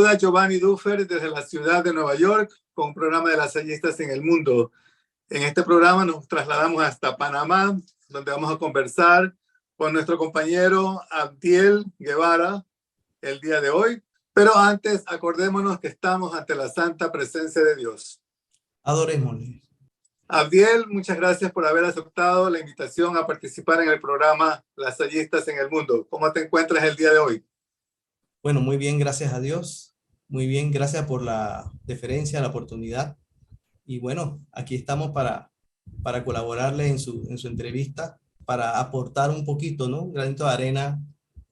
saluda Giovanni Duffer desde la ciudad de Nueva York con un programa de lasallistas en el mundo. En este programa nos trasladamos hasta Panamá, donde vamos a conversar con nuestro compañero Abdiel Guevara el día de hoy. Pero antes, acordémonos que estamos ante la santa presencia de Dios. Adorémosle. Abdiel, muchas gracias por haber aceptado la invitación a participar en el programa Lasallistas en el Mundo. ¿Cómo te encuentras el día de hoy? Bueno, muy bien, gracias a Dios. Muy bien, gracias por la deferencia, la oportunidad. Y bueno, aquí estamos para colaborarle en su entrevista, para aportar un poquito, ¿no? Un granito de arena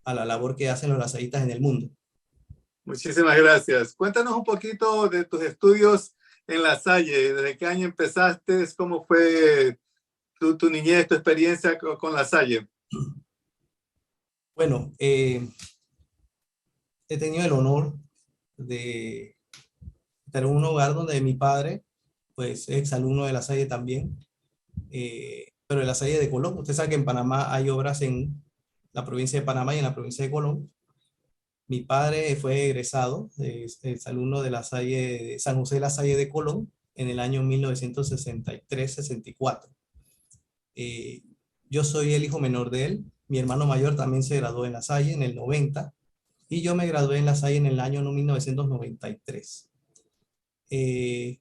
a la labor que hacen los lasallistas en el mundo. Muchísimas gracias. Cuéntanos un poquito de tus estudios en La Salle. ¿Desde qué año empezaste? ¿Cómo fue tu niñez, tu experiencia con La Salle? Bueno, he tenido el honor de estar en un hogar donde mi padre, pues, es exalumno de La Salle también, pero de La Salle de Colón. Usted sabe que en Panamá hay obras en la provincia de Panamá y en la provincia de Colón. Mi padre fue egresado, es alumno de La Salle, de San José de La Salle de Colón, en el año 1963-64. Yo soy el hijo menor de él. Mi hermano mayor también se graduó en La Salle en el 90 y yo me gradué en La Salle en el año 1993. Desde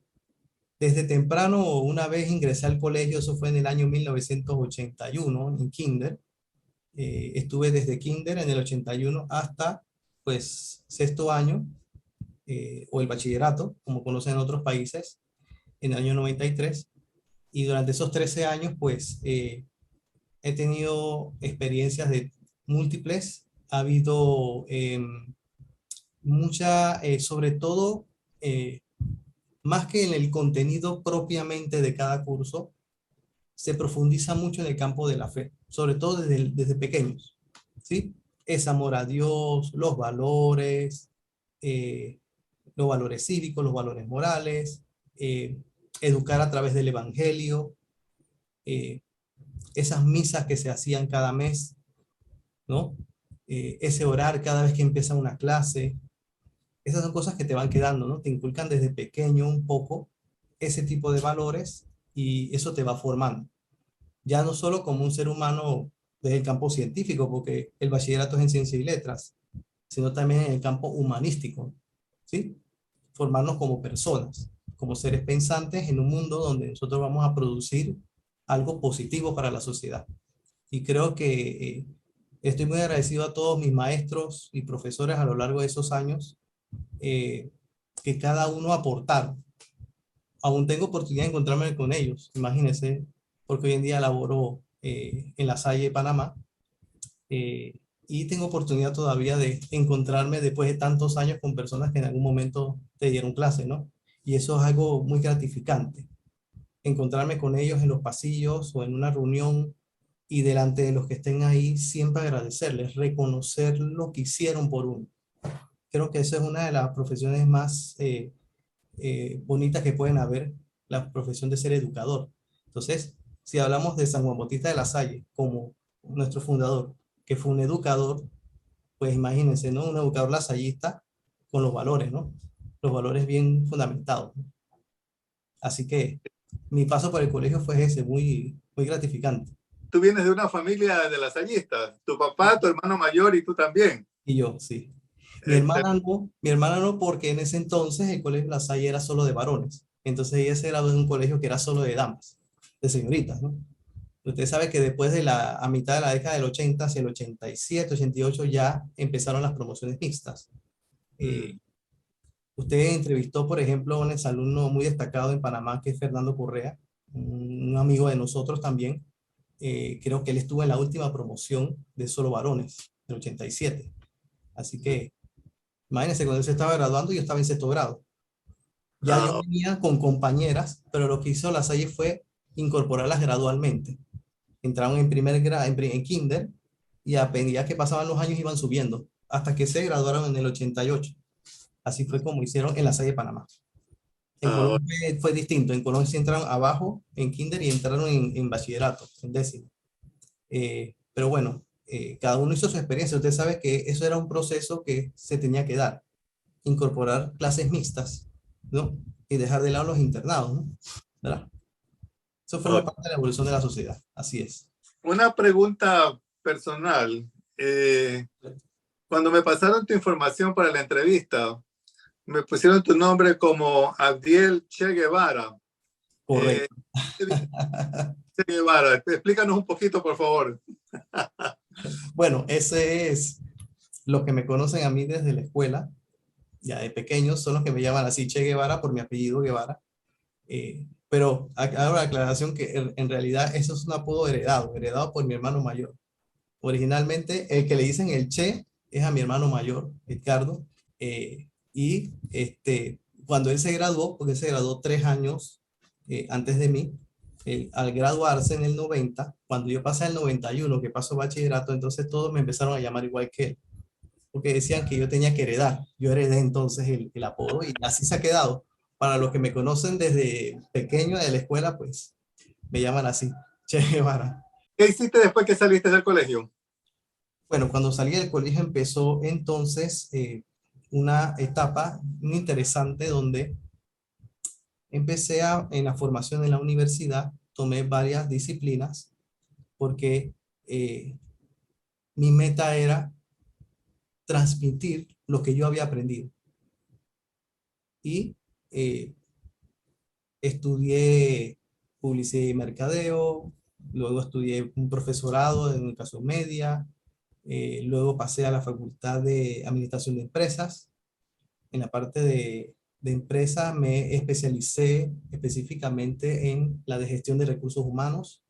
temprano, una vez ingresé al colegio, eso fue en el año 1981, en kinder. Estuve desde kinder en el 81 hasta, pues, sexto año, o el bachillerato, como conocen en otros países, en el año 93. Y durante esos 13 años, pues, he tenido experiencias de múltiples. Ha habido mucha, sobre todo, más que en el contenido propiamente de cada curso, se profundiza mucho en el campo de la fe, sobre todo desde pequeños, ¿sí? Es amor a Dios, los valores cívicos, los valores morales, educar a través del evangelio, esas misas que se hacían cada mes, ¿no? Ese orar cada vez que empieza una clase. Esas son cosas que te van quedando, ¿no? Te inculcan desde pequeño un poco ese tipo de valores y eso te va formando. Ya no solo como un ser humano desde el campo científico, porque el bachillerato es en ciencia y letras, sino también en el campo humanístico, ¿sí? Formarnos como personas, como seres pensantes en un mundo donde nosotros vamos a producir algo positivo para la sociedad. Y creo que estoy muy agradecido a todos mis maestros y profesores a lo largo de esos años, que cada uno aportaron. Aún tengo oportunidad de encontrarme con ellos, imagínense, porque hoy en día laboro en La Salle, Panamá, y tengo oportunidad todavía de encontrarme después de tantos años con personas que en algún momento te dieron clase, ¿no? Y eso es algo muy gratificante, encontrarme con ellos en los pasillos o en una reunión y delante de los que estén ahí, siempre agradecerles, reconocer lo que hicieron por uno. Creo que esa es una de las profesiones más bonitas que pueden haber, la profesión de ser educador. Entonces, si hablamos de San Juan Bautista de La Salle como nuestro fundador, que fue un educador, pues imagínense, ¿no? Un educador lasallista con los valores, ¿no? Los valores bien fundamentados, ¿no? Así que mi paso por el colegio fue ese, muy, muy gratificante. Tú vienes de una familia de lasallistas, tu papá, tu hermano mayor y tú también. Y yo, sí. Este, Mi hermana no, porque en ese entonces el colegio La Salle era solo de varones. Entonces ella se graduó en un colegio que era solo de damas, de señoritas, ¿no? Usted sabe que después de a mitad de la década del 80, hacia el 87, 88, ya empezaron las promociones mixtas. Usted entrevistó, por ejemplo, a un exalumno muy destacado en Panamá, que es Fernando Correa, un amigo de nosotros también. Creo que él estuvo en la última promoción de solo varones, del 87. Así que, imagínense, cuando él se estaba graduando, yo estaba en sexto grado. Ya yo venía con compañeras, pero lo que hizo La Salle fue incorporarlas gradualmente. Entraron en primer grado, en kinder, y a medida que pasaban los años iban subiendo, hasta que se graduaron en el 88. Así fue como hicieron en La Salle, Panamá. En Colón fue distinto. En Colón sí entraron abajo en kinder y entraron en bachillerato, en décimo. Pero bueno, cada uno hizo su experiencia. Usted sabe que eso era un proceso que se tenía que dar. incorporar clases mixtas, ¿no? Y dejar de lado los internados, ¿no? ¿Verdad? Eso Oh, forma parte de la evolución de la sociedad, así es. una pregunta personal. Eh, Cuando me pasaron tu información para la entrevista, me pusieron tu nombre como Abdiel Che Guevara. Eh, Correcto. Che Guevara, explícanos un poquito, por favor. Bueno, ese es los que me conocen a mí desde la escuela, ya de pequeños, son los que me llaman así Che Guevara por mi apellido Guevara. Pero hago la aclaración que en realidad eso es un apodo heredado por mi hermano mayor. Originalmente, el que le dicen el Che es a mi hermano mayor, Ricardo, y cuando él se graduó, porque él se graduó 3 años antes de mí, al graduarse en el 90, cuando yo pasé el 91, que pasó bachillerato, entonces todos me empezaron a llamar igual que él, porque decían que yo tenía que heredar. Yo heredé entonces el apodo y así se ha quedado. Para los que me conocen desde pequeño de la escuela, pues me llaman así, Che Guevara. ¿Qué hiciste después que saliste del colegio? Bueno, cuando salí del colegio empezó entonces una etapa muy interesante donde en la formación en la universidad, tomé varias disciplinas porque eh, mi meta era transmitir lo que yo había aprendido. Y eh, estudié publicidad y mercadeo, luego estudié un profesorado en educación media, luego pasé a la Facultad de Administración de Empresas. En la parte de empresa me especialicé específicamente en la de gestión de recursos humanos.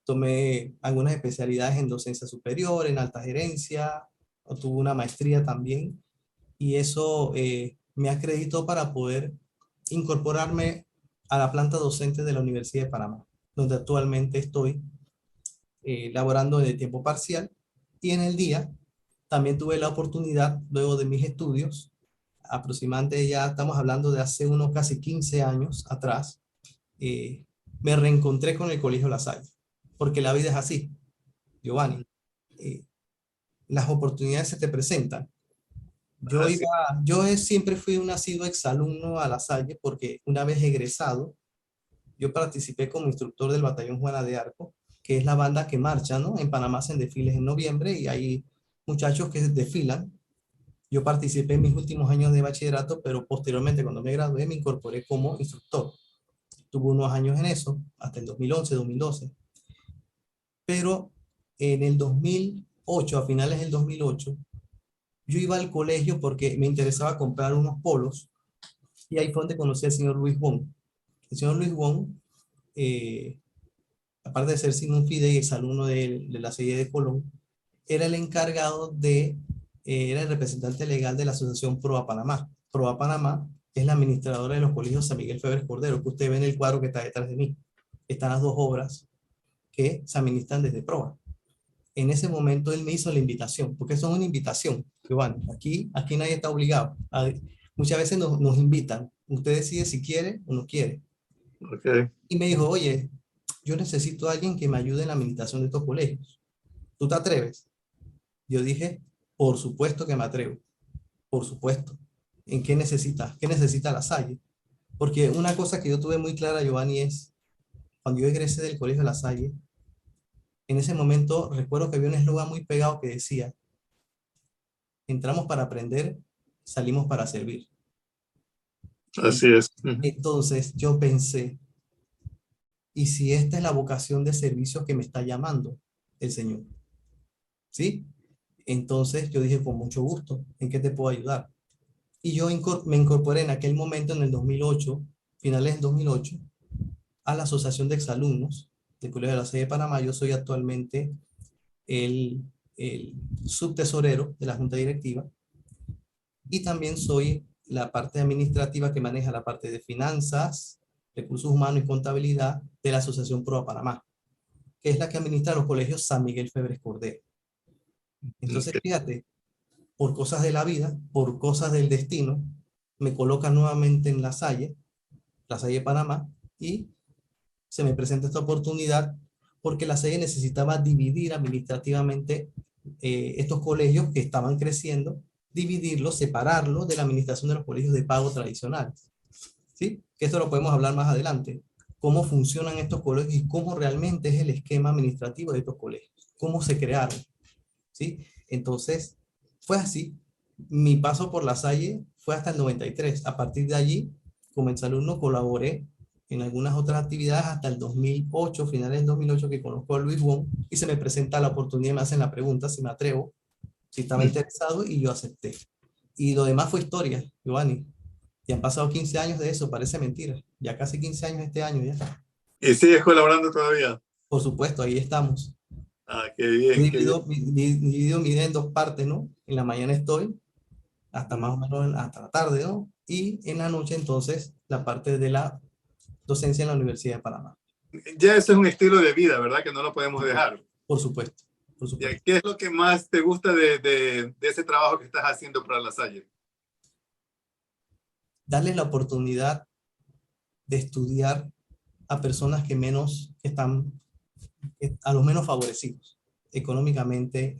Tomé algunas especialidades en docencia superior, en alta gerencia, obtuve una maestría también y eso me acreditó para poder incorporarme a la planta docente de la Universidad de Panamá, donde actualmente estoy laborando de tiempo parcial y en el día también tuve la oportunidad, luego de mis estudios, aproximadamente ya estamos hablando de hace unos casi 15 años atrás, eh, me reencontré con el Colegio La Salle, porque la vida es así, Giovanni. eh, las oportunidades se te presentan. Así, Siempre fui un asiduo exalumno a La Salle porque una vez egresado, yo participé como instructor del Batallón Juana de Arco, que es la banda que marcha, ¿no? En Panamá hacen desfiles en noviembre y hay muchachos que desfilan. Yo participé en mis últimos años de bachillerato, pero posteriormente cuando me gradué me incorporé como instructor. Tuve unos años en eso, hasta el 2011, 2012. Pero en el 2008, a finales del 2008, yo iba al colegio porque me interesaba comprar unos polos y ahí fue donde conocí al señor Luis Wong. El señor Luis Wong, eh, aparte de ser Simón Fide y exalumno de la sede de Colón, era el encargado era el representante legal de la Asociación Proa Panamá. Proa Panamá es la administradora de los colegios San Miguel Febres Cordero, que usted ve en el cuadro que está detrás de mí. Están las dos obras que se administran desde Proa. En ese momento él me hizo la invitación, porque eso es una invitación, Giovanni. Aquí nadie está obligado. Muchas veces nos invitan. Usted decide si quiere o no quiere. okay. Y me dijo, oye, yo necesito a alguien que me ayude en la administración de estos colegios. ¿Tú te atreves? Yo dije, por supuesto que me atrevo. Por supuesto. ¿En qué necesita? ¿Qué necesita La Salle? Porque una cosa que yo tuve muy clara, Giovanni, es cuando yo egresé del colegio La Salle, en ese momento recuerdo que había un eslogan muy pegado que decía, entramos para aprender, salimos para servir. Así es. Entonces yo pensé, ¿y si esta es la vocación de servicio que me está llamando el Señor? ¿Sí? Entonces yo dije, con mucho gusto, ¿en qué te puedo ayudar? Y yo me incorporé en aquel momento, en el 2008, finales del 2008, a la Asociación de Exalumnos del Colegio de la Sede de Panamá. Yo soy actualmente el, el subtesorero de la Junta Directiva y también soy la parte administrativa que maneja la parte de finanzas, recursos humanos y contabilidad de la Asociación Proa Panamá, que es la que administra los colegios San Miguel Febres Cordero. Entonces, Okay. fíjate, por cosas de la vida, por cosas del destino, me colocan nuevamente en La Salle Panamá, y se me presenta esta oportunidad porque La Salle necesitaba dividir administrativamente estos colegios que estaban creciendo, dividirlo, separarlo de la administración de los colegios de pago tradicionales. ¿Sí? Que esto lo podemos hablar más adelante. Cómo funcionan estos colegios y cómo realmente es el esquema administrativo de estos colegios. Cómo se crearon. ¿Sí? Entonces, fue así. Mi paso por La Salle fue hasta el 93. A partir de allí, como exalumno, colaboré en algunas otras actividades hasta el 2008, finales del 2008, que conozco a Luis Wong, y se me presenta la oportunidad, me hacen la pregunta si me atrevo, si estaba interesado, y yo acepté. Y lo demás fue historia, Giovanni. Ya han pasado 15 años de eso, parece mentira. Ya casi 15 años este año ya. ¿Y sigues colaborando todavía? Por supuesto, ahí estamos. Ah, qué bien, qué bien. Dividido mi día en dos partes, ¿no? En la mañana estoy, hasta más o menos hasta la tarde, ¿no? Y en la noche, entonces, la parte de la docencia en la Universidad de Panamá. Ya eso es un estilo de vida, ¿verdad? Que no lo podemos dejar. Por supuesto, por ¿Y supuesto. qué es lo que más te gusta de ese trabajo que estás haciendo para La Salle? Darles la oportunidad de estudiar a personas que menos están, a los menos favorecidos económicamente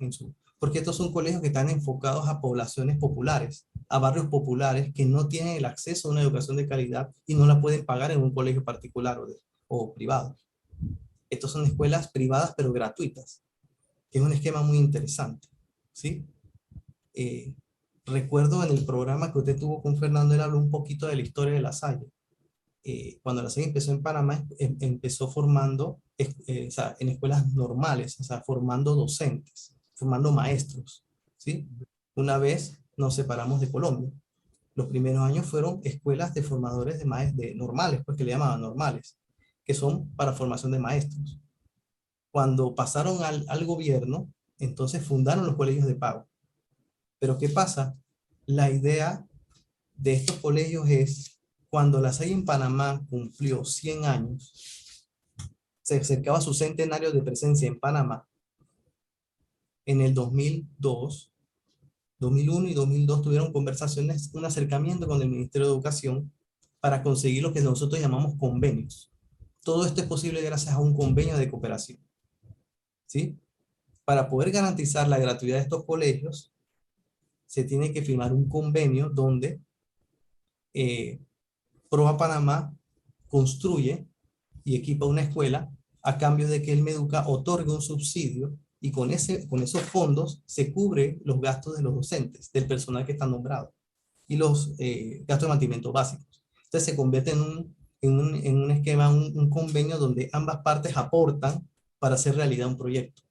porque estos son colegios que están enfocados a poblaciones populares, a barrios populares que no tienen el acceso a una educación de calidad y no la pueden pagar en un colegio particular o privado. Estos son escuelas privadas pero gratuitas, que es un esquema muy interesante, ¿sí? Recuerdo en el programa que usted tuvo con Fernando, él habló un poquito de la historia de La Salle. Cuando La Salle empezó en Panamá, empezó formando o sea, en escuelas normales, o sea, formando docentes, formando maestros, ¿sí? Una vez nos separamos de Colombia. Los primeros años fueron escuelas de formadores de normales, pues que le llamaban normales, que son para formación de maestros. Cuando pasaron al gobierno, entonces fundaron los colegios de pago. Pero ¿qué pasa? La idea de estos colegios es, cuando La Salle en Panamá cumplió 100 años, se acercaba su centenario de presencia en Panamá, en el 2002, 2001 y 2002 tuvieron conversaciones, un acercamiento con el Ministerio de Educación para conseguir lo que nosotros llamamos convenios. Todo esto es posible gracias a un convenio de cooperación, ¿sí? Para poder garantizar la gratuidad de estos colegios, se tiene que firmar un convenio donde Proa Panamá construye y equipa una escuela a cambio de que el Meduca otorgue un subsidio y con esos fondos se cubre los gastos de los docentes, del personal que está nombrado y los gastos de mantenimiento básicos. Entonces se convierte en un esquema, un convenio donde ambas partes aportan para hacer realidad un proyecto,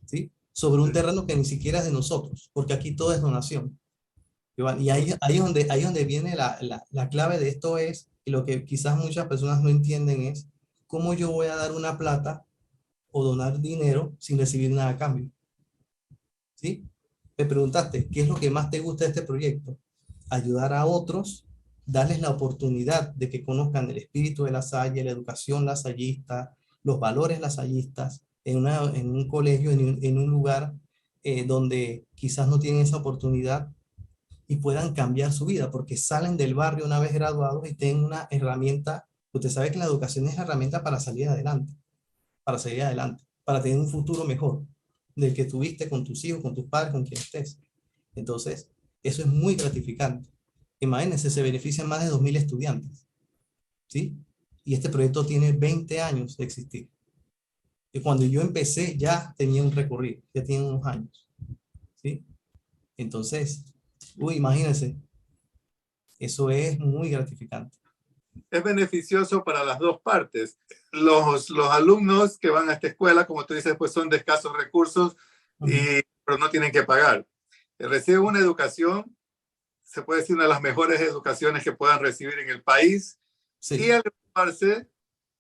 ¿sí? Sobre un terreno que ni siquiera es de nosotros, porque aquí todo es donación. Y ahí es donde viene la clave de esto es, y lo que quizás muchas personas no entienden es, ¿cómo yo voy a dar una plata o donar dinero sin recibir nada a cambio? ¿Sí? Me preguntaste, ¿qué es lo que más te gusta de este proyecto? Ayudar a otros, darles la oportunidad de que conozcan el espíritu de La Salle, la educación lasallista, los valores lasallistas, en un colegio, en un lugar donde quizás no tienen esa oportunidad y puedan cambiar su vida, porque salen del barrio una vez graduados y tienen una herramienta. Usted sabe que la educación es la herramienta para salir adelante, para tener un futuro mejor del que tuviste con tus hijos, con tus padres, con quien estés. Entonces, eso es muy gratificante. Imagínense, se benefician más de 2.000 estudiantes, ¿sí? Y este proyecto tiene 20 años de existir. Y cuando yo empecé ya tenía un recorrido, ya tiene unos años, ¿sí? Entonces, imagínense, eso es muy gratificante. Es beneficioso para las dos partes. Los alumnos que van a esta escuela, como tú dices, pues son de escasos recursos, pero no tienen que pagar. Reciben una educación, se puede decir, una de las mejores educaciones que puedan recibir en el país, Sí. y al graduarse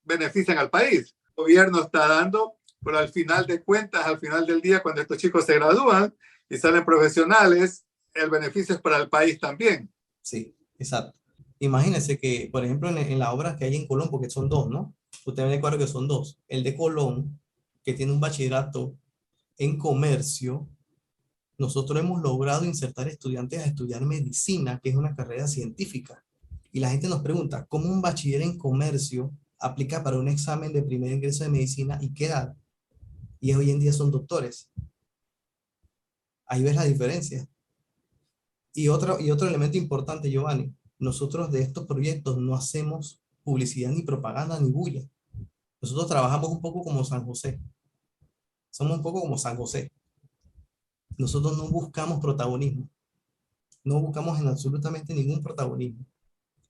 benefician al país. El gobierno está dando, pero al final de cuentas, al final del día, cuando estos chicos se gradúan y salen profesionales, el beneficio es para el país también. Sí, exacto. Imagínense que, por ejemplo, en las obras que hay en Colón, porque son dos, ¿no? Usted me acuerdo que son dos. El de Colón, que tiene un bachillerato en comercio, nosotros hemos logrado insertar estudiantes a estudiar medicina, que es una carrera científica. Y la gente nos pregunta, ¿cómo un bachiller en comercio aplica para un examen de primer ingreso de medicina y qué edad? Y hoy en día son doctores. Ahí ves la diferencia. Y otro elemento importante, Giovanni, nosotros de estos proyectos no hacemos publicidad ni propaganda ni bulla. Nosotros trabajamos un poco como San José. Somos un poco como San José. Nosotros no buscamos protagonismo. No buscamos en absolutamente ningún protagonismo.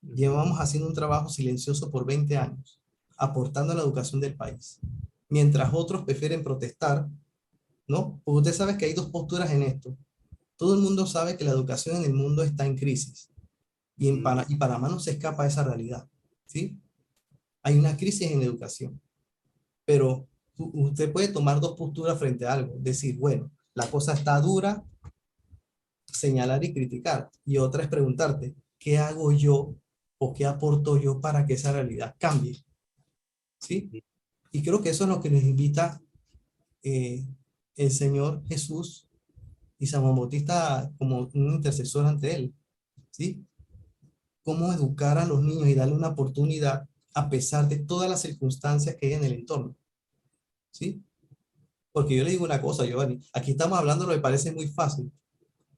Llevamos haciendo un trabajo silencioso por 20 años, aportando a la educación del país. Mientras otros prefieren protestar, ¿no? Porque usted sabe que hay dos posturas en esto. Todo el mundo sabe que la educación en el mundo está en crisis. Y Panamá no se escapa de esa realidad, ¿sí? Hay una crisis en educación. Pero usted puede tomar dos posturas frente a algo. Decir, bueno, la cosa está dura, señalar y criticar. Y otra es preguntarte, ¿qué hago yo o qué aporto yo para que esa realidad cambie? ¿Sí? Y creo que eso es lo que nos invita eh, el Señor Jesús y San Juan Bautista como un intercesor ante él. ¿Sí? Cómo educar a los niños y darle una oportunidad a pesar de todas las circunstancias que hay en el entorno. ¿Sí? Porque yo le digo una cosa, Giovanni, aquí estamos hablando lo que parece muy fácil.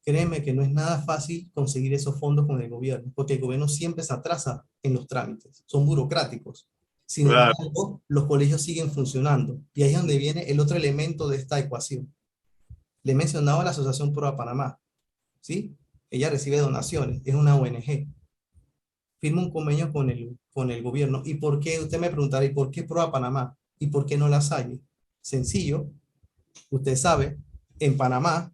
Créeme que no es nada fácil conseguir esos fondos con el gobierno, porque el gobierno siempre se atrasa en los trámites, son burocráticos. Sin Claro. embargo, los colegios siguen funcionando y ahí es donde viene el otro elemento de esta ecuación. Le he mencionado a la Asociación Pro Panamá, ¿sí? Ella recibe donaciones, es una ONG, firma un convenio con el gobierno. ¿Y por qué? Usted me preguntará, ¿y por qué Pro Panamá? ¿Y por qué no La Salle? Sencillo, usted sabe, en Panamá,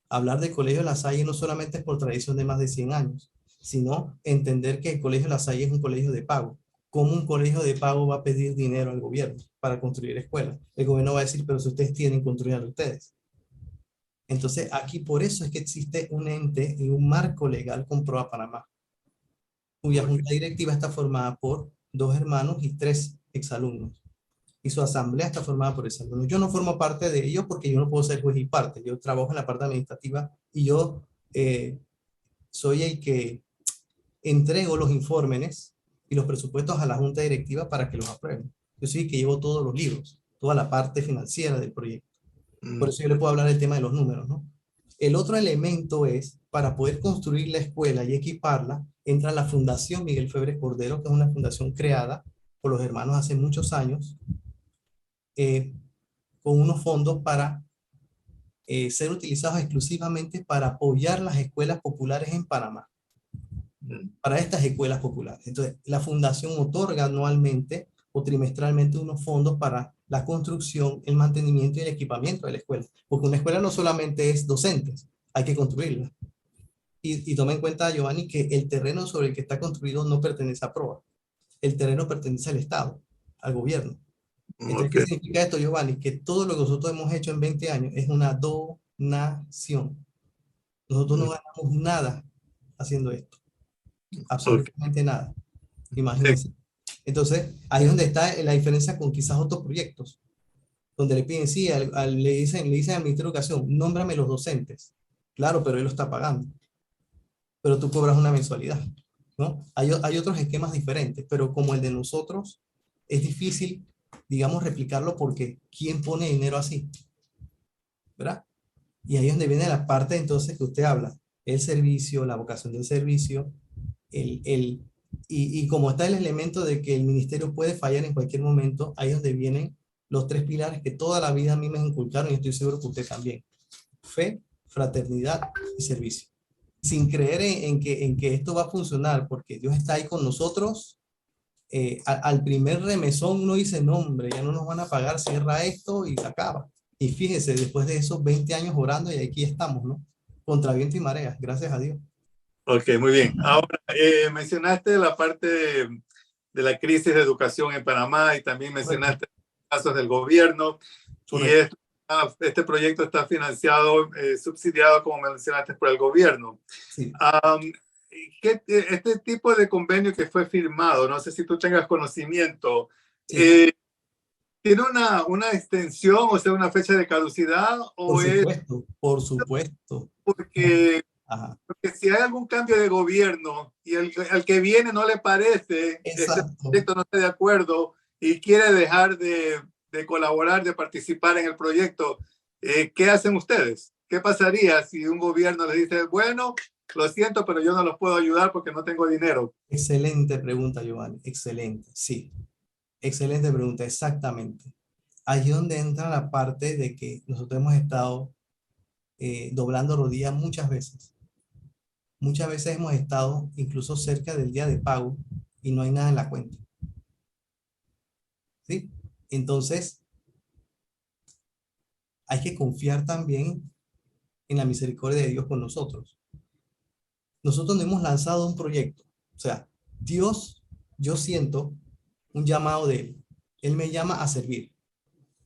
hablar del Colegio La Salle no solamente es por tradición de más de 100 años, sino entender que el Colegio La Salle es un colegio de pago. ¿Cómo un colegio de pago va a pedir dinero al gobierno para construir escuelas? El gobierno va a decir, pero si ustedes tienen, construyan ustedes. Entonces, aquí por eso es que existe un ente y un marco legal con Proa Panamá, cuya Ok. junta directiva está formada por 2 hermanos y 3 exalumnos. Y su asamblea está formada por exalumnos. Yo no formo parte de ellos porque yo no puedo ser juez y parte. Yo trabajo en la parte administrativa y yo soy el que entrego los informes y los presupuestos a la junta directiva para que los aprueben. Yo soy el que llevo todos los libros, toda la parte financiera del proyecto. Por Mm. eso yo le puedo hablar del tema de los números, ¿no? El otro elemento es, para poder construir la escuela y equiparla, entra la Fundación Miguel Febres Cordero, que es una fundación creada por los hermanos hace muchos años, eh, con unos fondos para ser utilizados exclusivamente para apoyar las escuelas populares en Panamá, Mm. para estas escuelas populares. Entonces, la fundación otorga anualmente o trimestralmente unos fondos para la construcción, el mantenimiento y el equipamiento de la escuela, porque una escuela no solamente es docentes, hay que construirla. Y toma en cuenta, Giovanni, que el terreno sobre el que está construido no pertenece a PROA, el terreno pertenece al Estado, al gobierno. Entonces, Ok. ¿qué significa esto, Giovanni? Que todo lo que nosotros hemos hecho en 20 años es una donación. Nosotros no Mm. ganamos nada haciendo esto, Ok. absolutamente nada, Sí. imagínense. Entonces, ahí es donde está la diferencia con quizás otros proyectos, donde le piden, sí, le dicen al Ministerio de Educación, nómbrame los docentes. Claro, pero él lo está pagando. Pero tú cobras una mensualidad, ¿no? Hay otros esquemas diferentes, pero como el de nosotros, es difícil, digamos, replicarlo porque ¿quién pone dinero así? ¿Verdad? Y ahí es donde viene la parte entonces que usted habla, el servicio, la vocación del servicio, el, el, y como está el elemento de que el ministerio puede fallar en cualquier momento, ahí es donde vienen los 3 pilares que toda la vida a mí me inculcaron y estoy seguro que usted también. Fe, fraternidad y servicio. Sin creer en que esto va a funcionar, porque Dios está ahí con nosotros, al primer remesón uno dice, no hombre, ya no nos van a pagar, cierra esto y se acaba. Y fíjese, después de esos 20 años orando y aquí estamos, ¿no? Contra viento y marea, gracias a Dios. Ok, muy bien. Ahora, mencionaste la parte de la crisis de educación en Panamá y también Correcto, mencionaste casos del gobierno y correcto. este proyecto está financiado, subsidiado, como mencionaste, por el gobierno. Sí, Um, este tipo de convenio que fue firmado, no sé si tú tengas conocimiento, sí, ¿tiene una extensión, o sea, una fecha de caducidad por o es supuesto, por supuesto. porque Ajá, porque si hay algún cambio de gobierno y el que viene no le parece, este exacto. proyecto no está de acuerdo y quiere dejar de colaborar, de participar en el proyecto, ¿qué hacen ustedes? ¿Qué pasaría si un gobierno les dice, bueno, lo siento, pero yo no los puedo ayudar porque no tengo dinero. Excelente pregunta, Giovanni. Excelente. Sí, excelente pregunta. Exactamente. Ahí es donde entra la parte de que nosotros hemos estado doblando rodillas muchas veces. Muchas veces hemos estado incluso cerca del día de pago y no hay nada en la cuenta. ¿Sí? Entonces, hay que confiar también en la misericordia de Dios con nosotros. Nosotros no hemos lanzado un proyecto. O sea, Dios, yo siento un llamado de Él. Él me llama a servir.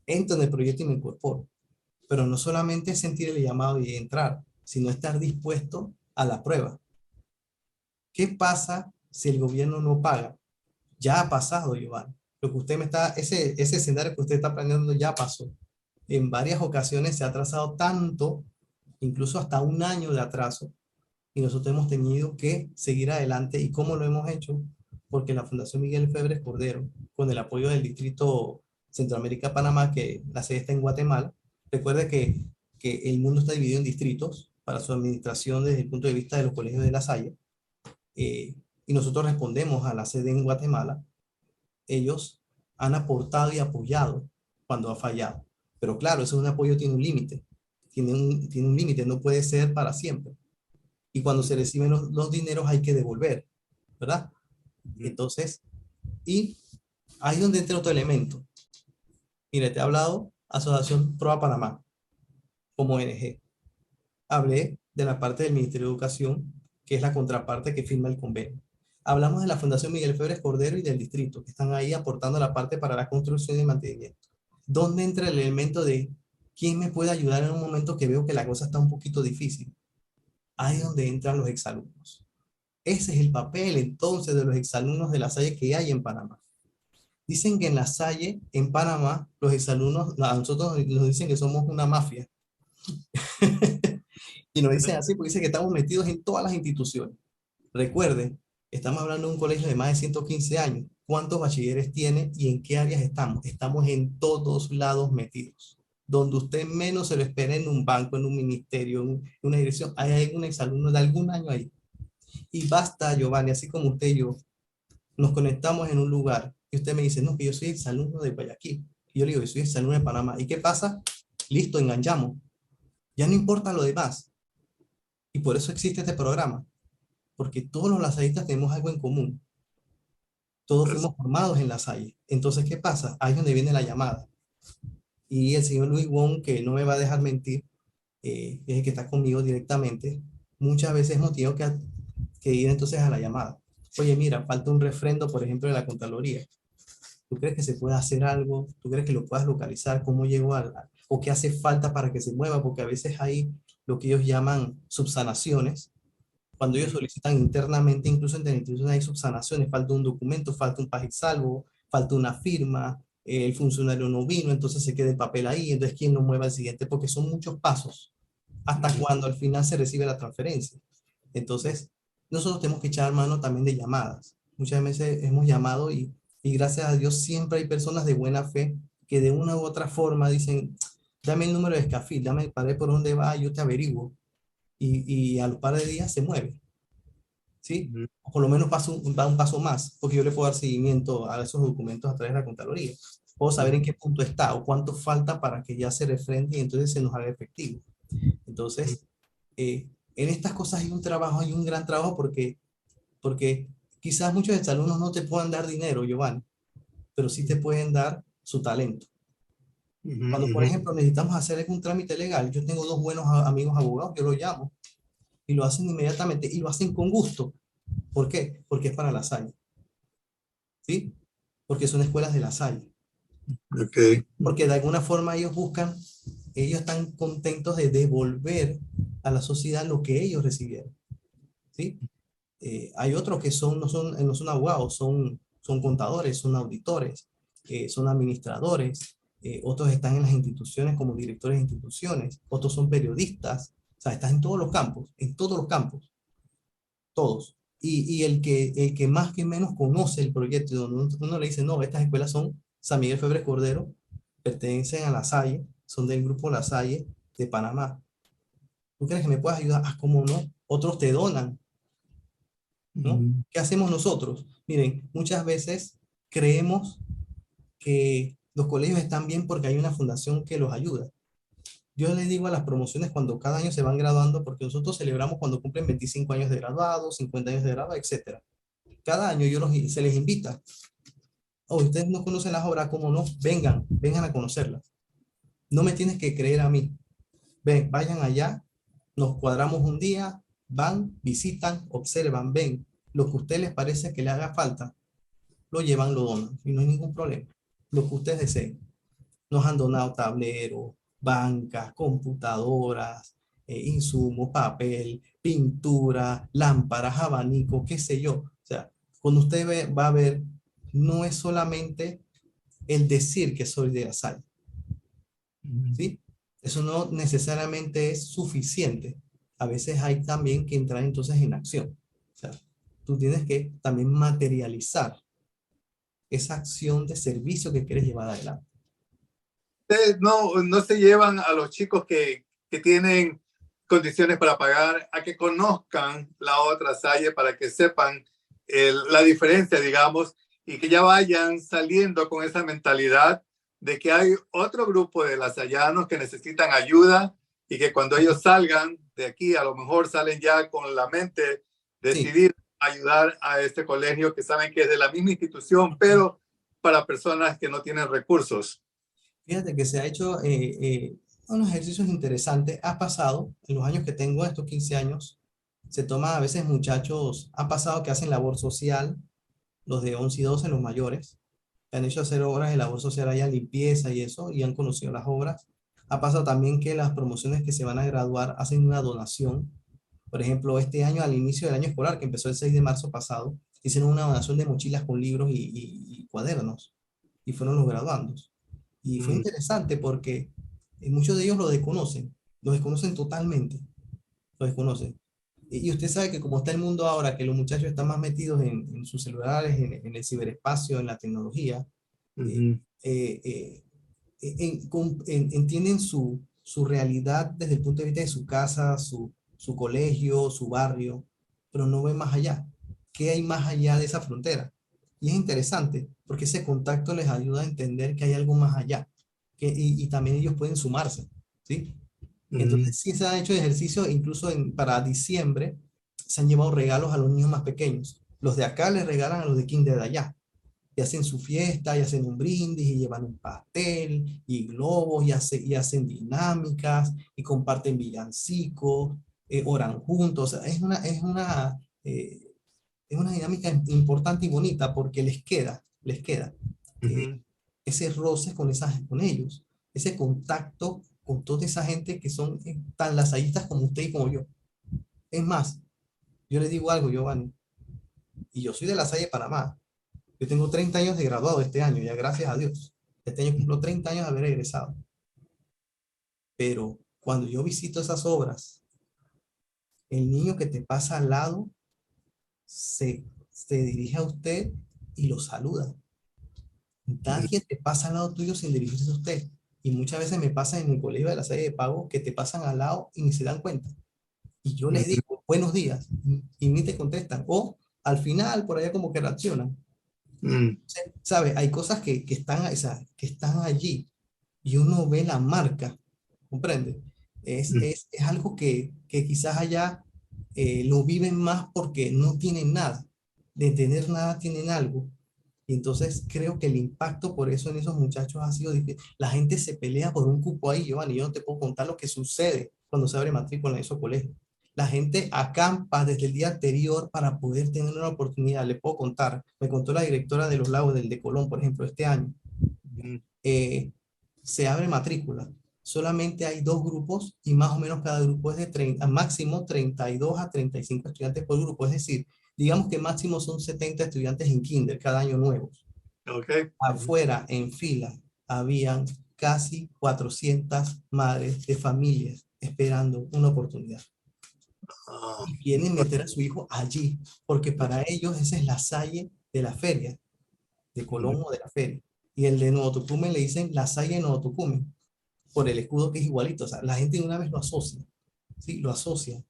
Entro en el proyecto y me incorporo. Pero no solamente sentir el llamado y entrar, sino estar dispuesto a la prueba. ¿Qué pasa si el gobierno no paga? Ya ha pasado, Giovanni. Lo que usted me está, ese escenario que usted está planeando ya pasó. En varias ocasiones se ha atrasado tanto, incluso hasta un año de atraso, y nosotros hemos tenido que seguir adelante. ¿Y cómo lo hemos hecho? Porque la Fundación Miguel Febres Cordero, con el apoyo del Distrito Centroamérica-Panamá, que la sede está en Guatemala, recuerde que el mundo está dividido en distritos para su administración desde el punto de vista de los colegios de La Salle, y nosotros respondemos a la sede en Guatemala. Ellos han aportado y apoyado cuando ha fallado. Pero claro, ese es un apoyo, tiene un límite. Tiene un límite, no puede ser para siempre. Y cuando se reciben los dineros hay que devolver, ¿verdad? Entonces, y ahí es donde entra otro elemento. Mire, te he hablado Asociación Proa Panamá como ONG. Hablé de la parte del Ministerio de Educación, que es la contraparte que firma el convenio. Hablamos de la Fundación Miguel Febres Cordero y del distrito, que están ahí aportando la parte para la construcción y mantenimiento. ¿Dónde entra el elemento de quién me puede ayudar en un momento que veo que la cosa está un poquito difícil? Ahí es donde entran los exalumnos. Ese es el papel entonces de los exalumnos de La Salle que hay en Panamá. Dicen que en La Salle, en Panamá, los exalumnos, a nosotros nos dicen que somos una mafia. Y nos dicen así porque dicen que estamos metidos en todas las instituciones. Recuerden, estamos hablando de un colegio de más de 115 años. ¿Cuántos bachilleres tiene y en qué áreas estamos? Estamos en todos lados metidos. Donde usted menos se lo espera, en un banco, en un ministerio, en una dirección, hay algún exalumno de algún año ahí. Y basta, Giovanni, así como usted y yo, nos conectamos en un lugar y usted me dice, no, que yo soy exalumno de Guayaquil. Y yo le digo, yo soy exalumno de Panamá. ¿Y qué pasa? Listo, enganchamos. Ya no importa lo demás. Y por eso existe este programa. Porque todos los lasallistas tenemos algo en común. Todos fuimos formados en La Salle. Entonces, ¿qué pasa? Ahí es donde viene la llamada. Y el señor Luis Wong, que no me va a dejar mentir, es el que está conmigo directamente, muchas veces hemos tenido que ir entonces a la llamada. Oye, mira, falta un refrendo, por ejemplo, de la Contraloría. ¿Tú crees que se puede hacer algo? ¿Tú crees que lo puedas localizar? ¿Cómo llegó o qué hace falta para que se mueva? Porque a veces hay lo que ellos llaman subsanaciones. Cuando ellos solicitan internamente, incluso entre instituciones hay subsanaciones, falta un documento, falta un salvo, falta una firma, el funcionario no vino, entonces se queda el papel ahí, entonces ¿quién lo mueve al siguiente? Porque son muchos pasos hasta cuando al final se recibe la transferencia. Entonces, nosotros tenemos que echar mano también de llamadas. Muchas veces hemos llamado y gracias a Dios siempre hay personas de buena fe que de una u otra forma dicen, dame el número de Escafil, dame el padre por dónde va, yo te averiguo. Y a los par de días se mueve, ¿sí? O por lo menos da un paso más, porque yo le puedo dar seguimiento a esos documentos a través de la Contraloría. Puedo saber en qué punto está o cuánto falta para que ya se refrende y entonces se nos haga efectivo. Entonces, en estas cosas hay un trabajo, hay un gran trabajo porque quizás muchos exalumnos no te puedan dar dinero, Giovanni, pero sí te pueden dar su talento. Cuando, por ejemplo, necesitamos hacer algún trámite legal, yo tengo dos buenos amigos abogados, yo los llamo y lo hacen inmediatamente y lo hacen con gusto. ¿Por qué? Porque es para La Salle, ¿sí? Porque son escuelas de La Salle. Okay. Porque de alguna forma ellos están contentos de devolver a la sociedad lo que ellos recibieron, ¿sí? Hay otros que no son abogados, son contadores, son auditores, son administradores, otros están en las instituciones como directores de instituciones, otros son periodistas, o sea, están en todos los campos, todos. Y el que más que menos conoce el proyecto, donde uno le dice, no, estas escuelas son San Miguel Febres Cordero, pertenecen a La Salle, son del grupo La Salle de Panamá. ¿Tú crees que me puedes ayudar? Ah, ¿cómo no? otros te donan, ¿no? ¿Qué hacemos nosotros? Miren, muchas veces creemos que los colegios están bien porque hay una fundación que los ayuda. Yo les digo a las promociones cuando cada año se van graduando, porque nosotros celebramos cuando cumplen 25 años de graduados, 50 años de graduados, etcétera. Cada año se les invita. Oh, ustedes no conocen las obras, ¿cómo no? Vengan a conocerlas. No me tienes que creer a mí. Ven, vayan allá, nos cuadramos un día, van, visitan, observan, ven. Lo que a ustedes les parece que le haga falta, lo llevan, lo donan. Y no hay ningún problema. Lo que ustedes deseen. Nos han donado tableros, bancas, computadoras, insumos, papel, pintura, lámparas, abanicos, qué sé yo. O sea, cuando usted va a ver, no es solamente el decir que soy de Asal, ¿sí? Eso no necesariamente es suficiente. A veces hay también que entrar entonces en acción. O sea, tú tienes que también materializar esa acción de servicio que quieres llevar adelante. Ustedes no se llevan a los chicos que tienen condiciones para pagar a que conozcan la otra Salle para que sepan la diferencia, digamos, y que ya vayan saliendo con esa mentalidad de que hay otro grupo de lasallanos que necesitan ayuda y que cuando ellos salgan de aquí, a lo mejor salen ya con la mente decidir ayudar a este colegio que saben que es de la misma institución, pero para personas que no tienen recursos. Fíjate que se ha hecho unos ejercicios interesantes. Ha pasado, en los años que tengo, estos 15 años, se toma a veces muchachos, ha pasado que hacen labor social, los de 11 y 12, los mayores, que han hecho hacer obras de labor social allá, limpieza y eso, y han conocido las obras. Ha pasado también que las promociones que se van a graduar hacen una donación. Por ejemplo, este año, al inicio del año escolar, que empezó el 6 de marzo pasado, hicieron una donación de mochilas con libros y cuadernos, y fueron los graduandos. Y fue interesante porque muchos de ellos lo desconocen totalmente, lo desconocen. Y usted sabe que como está el mundo ahora, que los muchachos están más metidos en sus celulares, en el ciberespacio, en la tecnología, entienden su realidad desde el punto de vista de su casa, su colegio, su barrio, pero no ven más allá. ¿Qué hay más allá de esa frontera? Y es interesante porque ese contacto les ayuda a entender que hay algo más allá, y también ellos pueden sumarse, ¿sí? Entonces sí se han hecho ejercicios, incluso para diciembre se han llevado regalos a los niños más pequeños. Los de acá les regalan a los de kinder de allá. Y hacen su fiesta, y hacen un brindis, y llevan un pastel, y globos, y hacen dinámicas, y comparten villancicos, oran juntos. O sea, eh, es una dinámica importante y bonita porque les queda ese roce con ellos, ese contacto con toda esa gente que son tan lasallistas como usted y como yo. Es más, yo le digo algo, Giovanni, y yo soy de La Salle, Panamá. Yo tengo 30 años de graduado este año, ya gracias a Dios. Este año cumplo 30 años de haber egresado. Pero cuando yo visito esas obras, el niño que te pasa al lado se dirige a usted y lo saluda. Nadie te pasa al lado tuyo sin dirigirse a usted. Y muchas veces me pasa en el colegio de La Salle de Pago que te pasan al lado y ni se dan cuenta. Y yo les digo, buenos días, y ni te contestan. O al final, por allá como que reaccionan. ¿Sabes? Hay cosas que están allí y uno ve la marca, ¿comprende? Es algo que quizás allá lo viven más porque no tienen nada. De tener nada tienen algo. Y entonces creo que el impacto por eso en esos muchachos ha sido difícil. La gente se pelea por un cupo ahí, Giovanni. Yo no te puedo contar lo que sucede cuando se abre matrícula en esos colegios. La gente acampa desde el día anterior para poder tener una oportunidad. Le puedo contar. Me contó la directora de los Lagos del de Colón, por ejemplo, este año. Se abre matrícula. Solamente hay 2 grupos y más o menos cada grupo es de 30, máximo 32 a 35 estudiantes por grupo. Es decir, digamos que máximo son 70 estudiantes en kinder cada año nuevos. Okay. Afuera, en fila, habían casi 400 madres de familias esperando una oportunidad. Y quieren meter a su hijo allí, porque para ellos esa es la Salle de la feria, de Colón o de la feria. Y el de Nuevo Tucumán le dicen la Salle de Nuevo Tucumán, por el escudo que es igualito. O sea, la gente de una vez lo asocia, ¿sí? Lo asocia.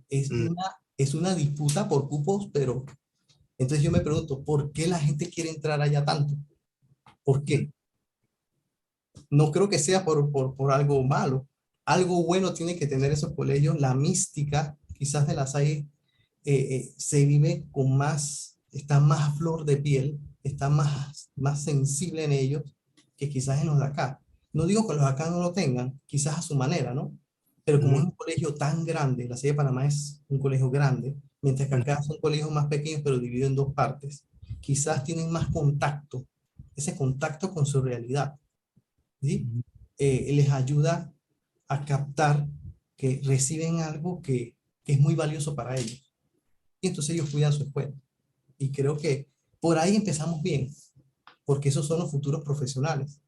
Es una disputa por cupos, pero entonces yo me pregunto, ¿por qué la gente quiere entrar allá tanto? ¿Por qué? No creo que sea por algo malo. Algo bueno tiene que tener esos colegios. La mística, quizás de las hay, se vive con más, está más a flor de piel, está más sensible en ellos que quizás en los de acá. No digo que los de acá no lo tengan, quizás a su manera, ¿no? Pero como es un colegio tan grande, la sede de Panamá es un colegio grande, mientras que acá son colegios más pequeños, pero divididos en dos partes, quizás tienen más contacto, ese contacto con su realidad, ¿sí? Les ayuda a captar que reciben algo que es muy valioso para ellos. Y entonces ellos cuidan su escuela. Y creo que por ahí empezamos bien, porque esos son los futuros profesionales.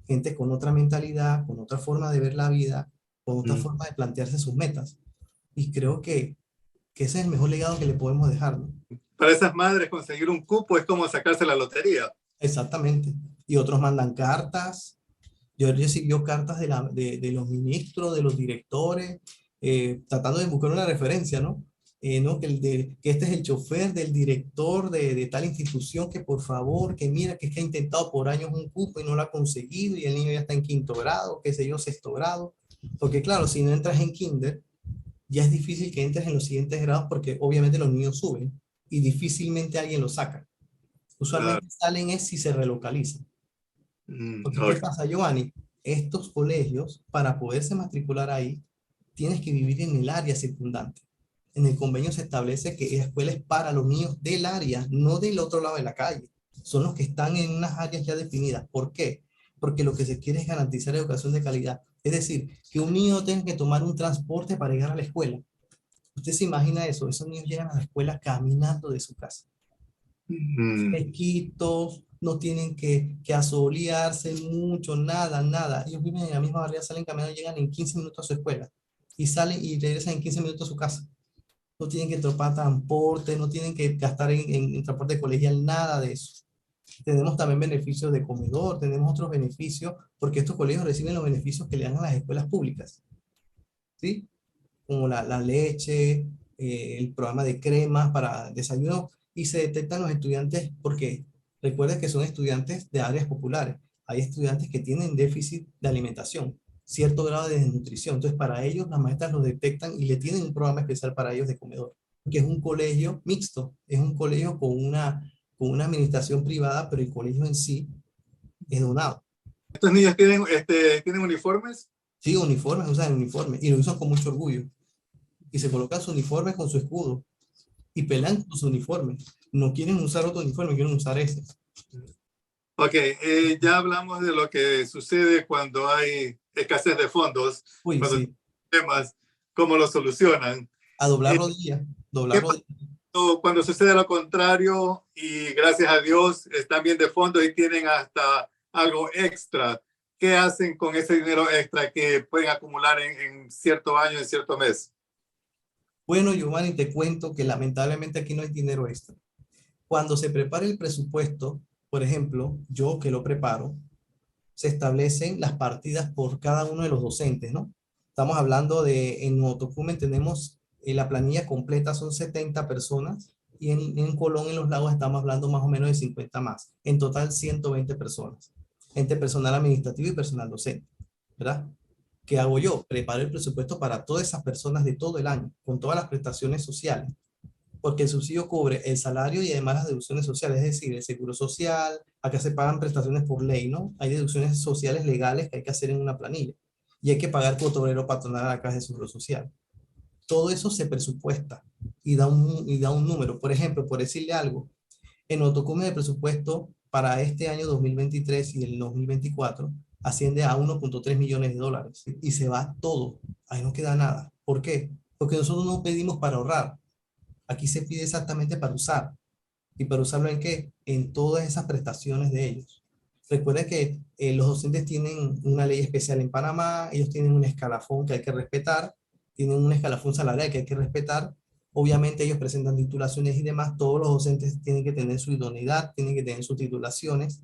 Gente con otra mentalidad, con otra forma de ver la vida, con otra forma de plantearse sus metas. Y creo que ese es el mejor legado que le podemos dejar, ¿no? Para esas madres conseguir un cupo es como sacarse la lotería. Exactamente. Y otros mandan cartas. Yo recibí cartas de los ministros, de los directores, tratando de buscar una referencia, ¿no? ¿No? Que este es el chofer del director de tal institución, que por favor, que mira, que ha intentado por años un cupo y no lo ha conseguido, y el niño ya está en quinto grado, qué sé yo, sexto grado. Porque claro, si no entras en kinder, ya es difícil que entres en los siguientes grados, porque obviamente los niños suben y difícilmente alguien los saca. Claro. Usualmente salen es si se relocalizan. Porque ¿qué Ok. pasa, Giovanni? Estos colegios, para poderse matricular ahí, tienes que vivir en el área circundante. En el convenio se establece que la escuela es para los niños del área, no del otro lado de la calle. Son los que están en unas áreas ya definidas. ¿Por qué? Porque lo que se quiere es garantizar educación de calidad. Es decir, que un niño tenga que tomar un transporte para llegar a la escuela. ¿Usted se imagina eso? Esos niños llegan a la escuela caminando de su casa, fresquitos, no tienen que asolearse mucho, nada, nada. Ellos viven en la misma barriada, salen caminando, llegan en 15 minutos a su escuela y salen y regresan en 15 minutos a su casa. No tienen que topar transporte, no tienen que gastar en transporte colegial, nada de eso. Tenemos también beneficios de comedor, tenemos otros beneficios, porque estos colegios reciben los beneficios que le dan a las escuelas públicas, ¿sí? Como la leche, el programa de cremas para desayuno, y se detectan los estudiantes porque recuerda que son estudiantes de áreas populares. Hay estudiantes que tienen déficit de alimentación, cierto grado de desnutrición. Entonces, para ellos, las maestras los detectan y le tienen un programa especial para ellos de comedor, que es un colegio mixto, es un colegio con una administración privada, pero el colegio en sí es donado. ¿Estos niños tienen uniformes? Sí, uniformes, usan uniformes y lo usan con mucho orgullo. Y se colocan su uniforme con su escudo y pelean con su uniforme. No quieren usar otro uniforme, quieren usar ese. Ok, ya hablamos de lo que sucede cuando hay escasez de fondos, Uy, cuando sí. tienen temas, cómo lo solucionan. A doblar Eh, rodillas, ¿Qué doblar pasa rodillas. cuando sucede lo contrario y gracias a Dios están bien de fondo y tienen hasta algo extra? ¿Qué hacen con ese dinero extra que pueden acumular en cierto año, en cierto mes? Bueno, Giovanni, te cuento que lamentablemente aquí no hay dinero extra. Cuando se prepara el presupuesto, por ejemplo, yo que lo preparo, se establecen las partidas por cada uno de los docentes, ¿no? Estamos hablando en Otocumen tenemos la planilla completa, son 70 personas, y en Colón, en Los Lagos, estamos hablando más o menos de 50 más. En total, 120 personas. Entre personal administrativo y personal docente, ¿verdad? ¿Qué hago yo? Preparo el presupuesto para todas esas personas de todo el año, con todas las prestaciones sociales, porque el subsidio cubre el salario y además las deducciones sociales, es decir, el seguro social. Acá se pagan prestaciones por ley, ¿no? Hay deducciones sociales legales que hay que hacer en una planilla, y hay que pagar cuota obrero patronal a la caja de seguro social. Todo eso se presupuesta y da un número. Por ejemplo, por decirle algo, en Otocume de presupuesto para este año 2023 y el 2024 asciende a 1.3 millones de dólares y se va todo. Ahí no queda nada. ¿Por qué? Porque nosotros no pedimos para ahorrar. Aquí se pide exactamente para usar. ¿Y para usarlo en qué? En todas esas prestaciones de ellos. Recuerda que los docentes tienen una ley especial en Panamá, ellos tienen un escalafón que hay que respetar, tienen un escalafón salarial que hay que respetar. Obviamente ellos presentan titulaciones y demás, todos los docentes tienen que tener su idoneidad, tienen que tener sus titulaciones,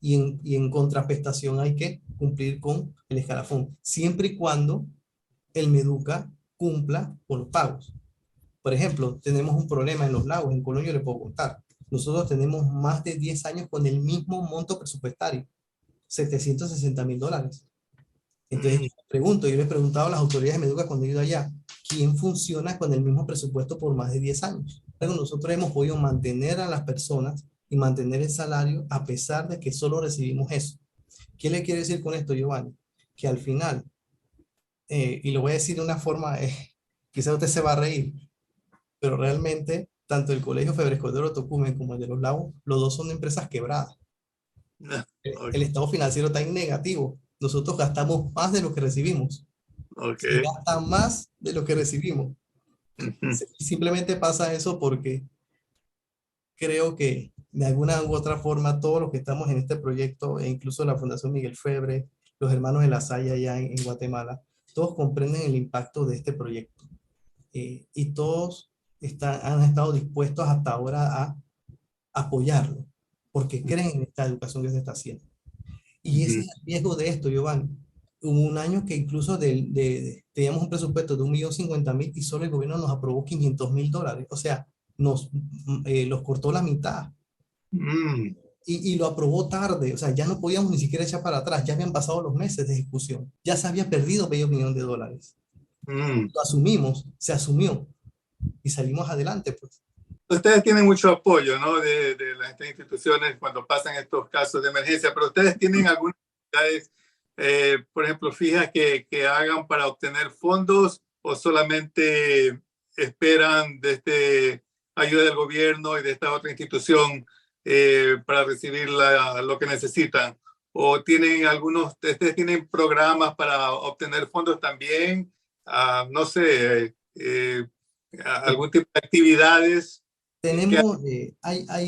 y en contraprestación hay que cumplir con el escalafón, siempre y cuando el Meduca cumpla con los pagos. Por ejemplo, tenemos un problema en Los Lagos, en Colombia le puedo contar. Nosotros tenemos más de 10 años con el mismo monto presupuestario, $760,000. Entonces, Mm, yo les preguntaba a las autoridades de Meduca cuando he ido allá, ¿quién funciona con el mismo presupuesto por más de 10 años? Pero nosotros hemos podido mantener a las personas y mantener el salario a pesar de que solo recibimos eso. ¿Qué le quiere decir con esto, Giovanni? Que al final, y lo voy a decir de una forma, quizá usted se va a reír, pero realmente tanto el Colegio Febres Cordero Tocumen como el de Los Lagos, los dos son empresas quebradas. no, El ok, estado financiero está en negativo. Nosotros gastamos más de lo que recibimos. ok. Se gasta más de lo que recibimos. Ujú, Simplemente pasa eso porque creo que de alguna u otra forma todos los que estamos en este proyecto, e incluso la Fundación Miguel Febre, los hermanos de la Salle allá en Guatemala, todos comprenden el impacto de este proyecto. Y todos han estado dispuestos hasta ahora a apoyarlo, porque creen en esta educación que se está haciendo. Y ese ujú. es el riesgo de esto, Giovanni. Hubo un año que incluso teníamos un presupuesto de 1.050.000 y solo el gobierno nos aprobó $500,000. O sea, los cortó la mitad Mm, y lo aprobó tarde. O sea, ya no podíamos ni siquiera echar para atrás. Ya habían pasado los meses de ejecución. Ya se había perdido medio millón de dólares. mm. Lo asumimos, se asumió y salimos adelante, pues. Ustedes tienen mucho apoyo, ¿no? De las estas instituciones cuando pasan estos casos de emergencia, pero ustedes tienen algunas actividades, por ejemplo, fijas que hagan para obtener fondos o solamente esperan de este ayuda del gobierno y de esta otra institución para recibir lo que necesitan. O tienen ustedes tienen programas para obtener fondos también, no sé, algún tipo de actividades que Tenemos,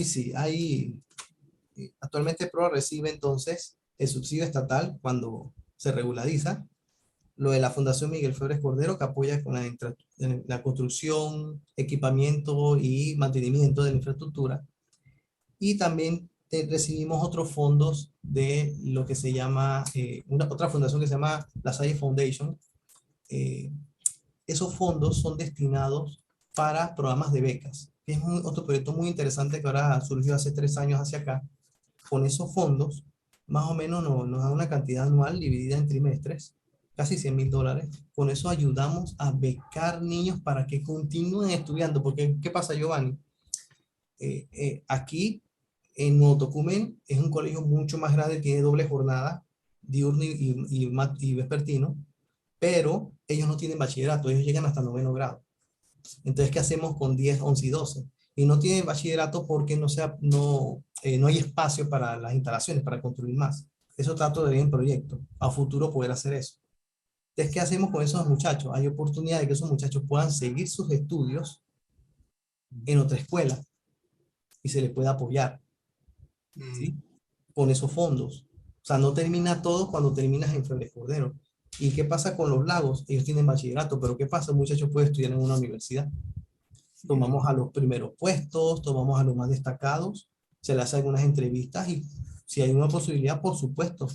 sí, actualmente PRO recibe entonces el subsidio estatal cuando se regulariza. Lo de la Fundación Miguel Flores Cordero, que apoya con la construcción, equipamiento y mantenimiento de la infraestructura. Y también recibimos otros fondos de lo que se llama, otra fundación que se llama la Salle Foundation. Eh, Esos fondos son destinados para programas de becas, que es otro proyecto muy interesante que ahora surgió hace 3 años hacia acá. Con esos fondos, más o menos nos da una cantidad anual dividida en trimestres, casi $100,000. Con eso ayudamos a becar niños para que continúen estudiando, porque ¿qué pasa, Giovanni? Aquí en Nuevo Tocumen es un colegio mucho más grande, tiene doble jornada, diurno y vespertino, pero ellos no tienen bachillerato, ellos llegan hasta noveno grado. Entonces, ¿qué hacemos con 10, 11 y 12? Y no tienen bachillerato porque no hay espacio para las instalaciones, para construir más. Eso trato de ver en proyecto, a futuro poder hacer eso. Entonces, ¿qué hacemos con esos muchachos? Hay oportunidad de que esos muchachos puedan seguir sus estudios en otra escuela y se les pueda apoyar, mm, ¿sí? Con esos fondos. O sea, no termina todo cuando terminas en Febres Cordero. ¿Y qué pasa con los lagos? Ellos tienen bachillerato, pero ¿qué pasa? Un muchacho puede estudiar en una universidad. mm. Tomamos a los primeros puestos, tomamos a los más destacados, se les hace algunas entrevistas y si hay una posibilidad, por supuesto.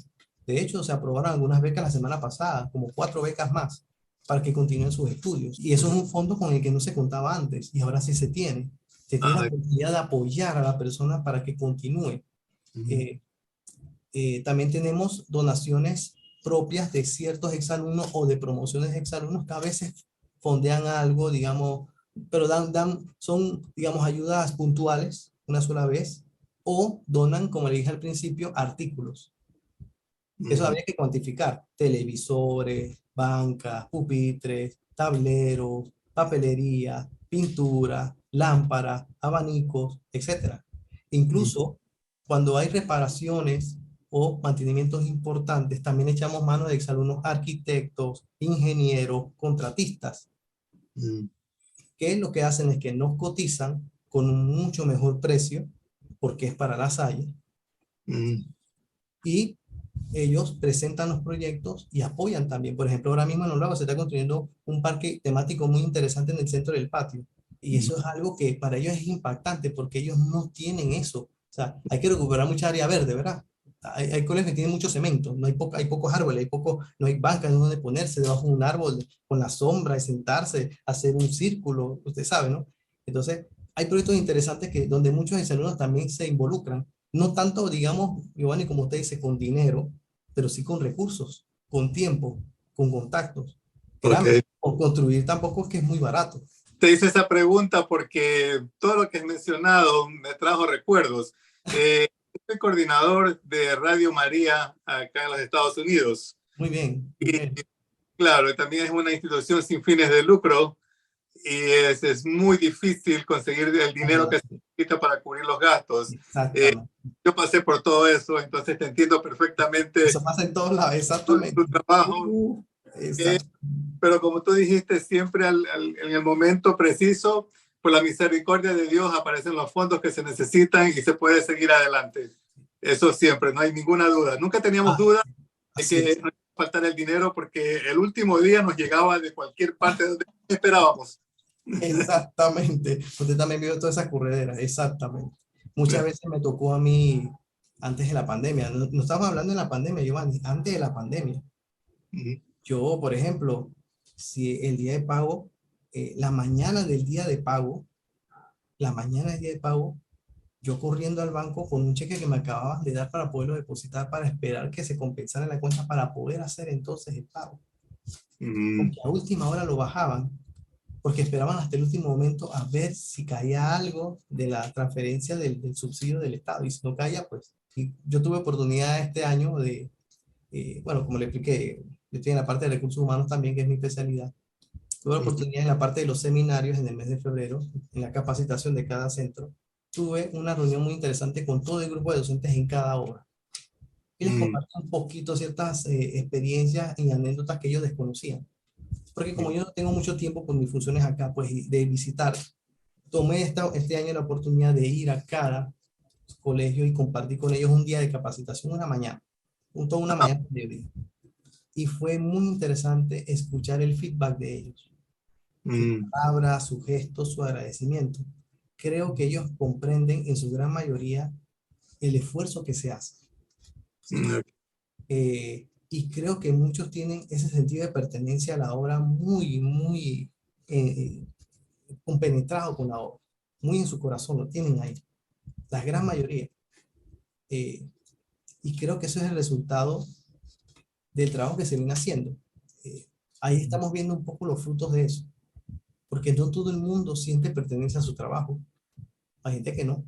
De hecho, se aprobaron algunas becas la semana pasada, como 4 becas más, para que continúen sus estudios. Y eso es un fondo con el que no se contaba antes y ahora sí se tiene. Se tiene la Ah, posibilidad de apoyar a la persona para que continúe. mm, Eh, También tenemos donaciones propias de ciertos exalumnos o de promociones de exalumnos que a veces fondean algo, digamos, pero son, digamos, ayudas puntuales una sola vez o donan, como le dije al principio, artículos. Eso mm, habría que cuantificar: televisores, bancas, pupitres, tableros, papelería, pintura, lámparas, abanicos, etcétera. mm, Incluso cuando hay reparaciones o mantenimientos importantes, también echamos mano de exalumnos arquitectos, ingenieros, contratistas, mm, que lo que hacen es que nos cotizan con un mucho mejor precio, porque es para la Salle, mm, y ellos presentan los proyectos y apoyan también. Por ejemplo, ahora mismo en Olava se está construyendo un parque temático muy interesante en el centro del patio. Y mm. eso es algo que para ellos es impactante porque ellos no tienen eso. O sea, hay que recuperar mucha área verde, ¿verdad? Hay colegios que tienen mucho cemento, no hay, hay pocos árboles, no hay bancas donde ponerse debajo de un árbol con la sombra y sentarse, hacer un círculo, usted sabe, ¿no? Entonces, hay proyectos interesantes donde muchos exalumnos también se involucran, no tanto, digamos, Giovanni, como usted dice, con dinero, pero sí con recursos, con tiempo, con contactos. Créame, Ok. o construir tampoco es que es muy barato. Te hice esa pregunta porque todo lo que has mencionado me trajo recuerdos. Soy coordinador de Radio María acá en los Estados Unidos. Muy bien, muy Y bien. claro, también es una institución sin fines de lucro y es muy difícil conseguir el dinero que se necesita para cubrir los gastos. Eh, Exactamente. yo pasé por todo eso, entonces te entiendo perfectamente Eso pasa en todos lados, tu exactamente. trabajo. Uh, Eh, exacto. pero como tú dijiste, siempre en el momento preciso, por la misericordia de Dios, aparecen los fondos que se necesitan y se puede seguir adelante. Eso siempre, no hay ninguna duda. Nunca teníamos Ah, duda de así que es. no iba a faltar el dinero porque el último día nos llegaba de cualquier parte donde esperábamos. Exactamente. Usted también vio toda esa corredera. Exactamente. Muchas veces me tocó a mí antes de la pandemia. No, no estamos hablando de la pandemia, Giovanni. Antes de la pandemia. Yo, por ejemplo, si el día de pago, la mañana del día de pago, la mañana del día de pago, yo corriendo al banco con un cheque que me acababan de dar para poderlo depositar, para esperar que se compensara en la cuenta para poder hacer entonces el pago. Porque a última hora lo bajaban, porque esperaban hasta el último momento a ver si caía algo de la transferencia del subsidio del Estado. Y si no caía, pues y yo tuve oportunidad este año de, bueno, como le expliqué, yo estoy en la parte de recursos humanos también, que es mi especialidad. Tuve la oportunidad en la parte de los seminarios en el mes de febrero, en la capacitación de cada centro. Tuve una reunión muy interesante con todo el grupo de docentes en cada obra. Y les comparto un poquito ciertas experiencias y anécdotas que ellos desconocían. Porque como yo no tengo mucho tiempo por mis funciones acá, pues de visitar, tomé este año la oportunidad de ir a cada colegio y compartir con ellos un día de capacitación, una mañana, toda una mañana de día. Y fue muy interesante escuchar el feedback de ellos, sus palabras, sus gestos, su agradecimiento. Creo que ellos comprenden en su gran mayoría el esfuerzo que se hace, ¿sí? Y creo que muchos tienen ese sentido de pertenencia a la obra muy, muy compenetrado con la obra, muy en su corazón, lo tienen ahí, la gran mayoría. Eh, y creo que eso es el resultado del trabajo que se viene haciendo. Eh, Ahí estamos viendo un poco los frutos de eso, porque no todo el mundo siente pertenencia a su trabajo. Hay gente que no.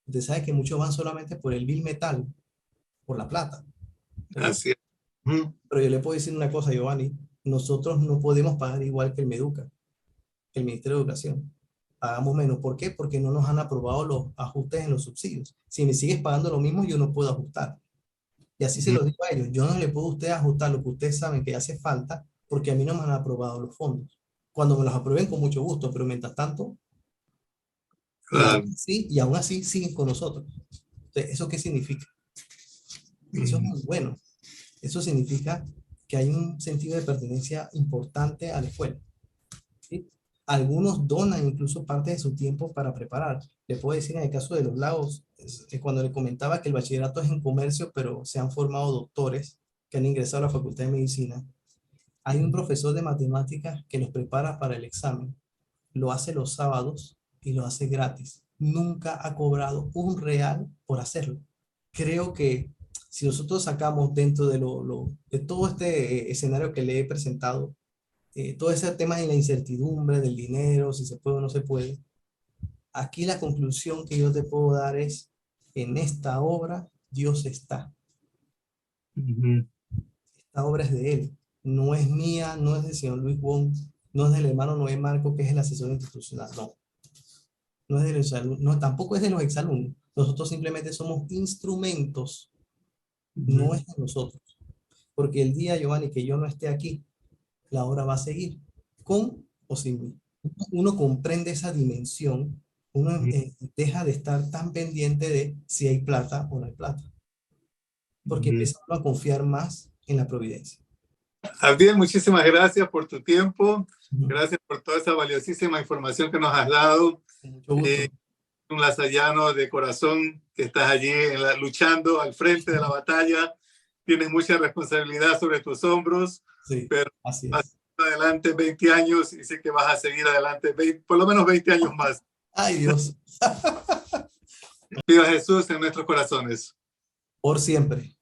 Usted sabe que muchos van solamente por el bill metal, por la plata, ¿verdad? Así es. Pero yo le puedo decir una cosa, Giovanni, nosotros no podemos pagar igual que el Meduca, que el Ministerio de Educación. Pagamos menos. ¿Por qué? Porque no nos han aprobado los ajustes en los subsidios. Si me sigues pagando lo mismo, yo no puedo ajustar. Y así se lo digo a ellos. Yo no le puedo a usted ajustar lo que ustedes saben que hace falta porque a mí no me han aprobado los fondos. Cuando me los aprueben, con mucho gusto, pero mientras tanto, Claro. y aún así siguen con nosotros. Entonces, ¿eso qué significa? Eso es muy bueno. Eso significa que hay un sentido de pertenencia importante a la escuela. ¿Sí? Algunos donan incluso parte de su tiempo para preparar. Le puedo decir en el caso de los lagos, cuando le comentaba que el bachillerato es en comercio, pero se han formado doctores que han ingresado a la Facultad de Medicina. Hay un profesor de matemáticas que los prepara para el examen. Lo hace los sábados y lo hace gratis. Nunca ha cobrado un real por hacerlo. Creo que si nosotros sacamos dentro de todo este escenario que le he presentado, todo ese tema de la incertidumbre del dinero, si se puede o no se puede, aquí la conclusión que yo te puedo dar es, en esta obra Dios está. Esta obra es de Él, no es mía, no es del señor Luis Wong, no es del hermano Noé Marco, que es el asesor institucional, no. No es de los exalumnos, no, tampoco es de los exalumnos. Nosotros simplemente somos instrumentos, no es de nosotros. Porque el día, Giovanni, que yo no esté aquí, la obra va a seguir, con o sin mí. Uno comprende esa dimensión, uno deja de estar tan pendiente de si hay plata o no hay plata, porque empieza uno a confiar más en la providencia. Abdiel, muchísimas gracias por tu tiempo. Ujú. Gracias por toda esa valiosísima información que nos has dado. Con mucho gusto. un lasallano de corazón que estás allí luchando al frente de la batalla. Tienes mucha responsabilidad sobre tus hombros, Sí, pero así has es. seguido adelante 20 años y sé que vas a seguir adelante por lo menos 20 años más. Ay, Dios, Viva Jesús en nuestros corazones. por siempre.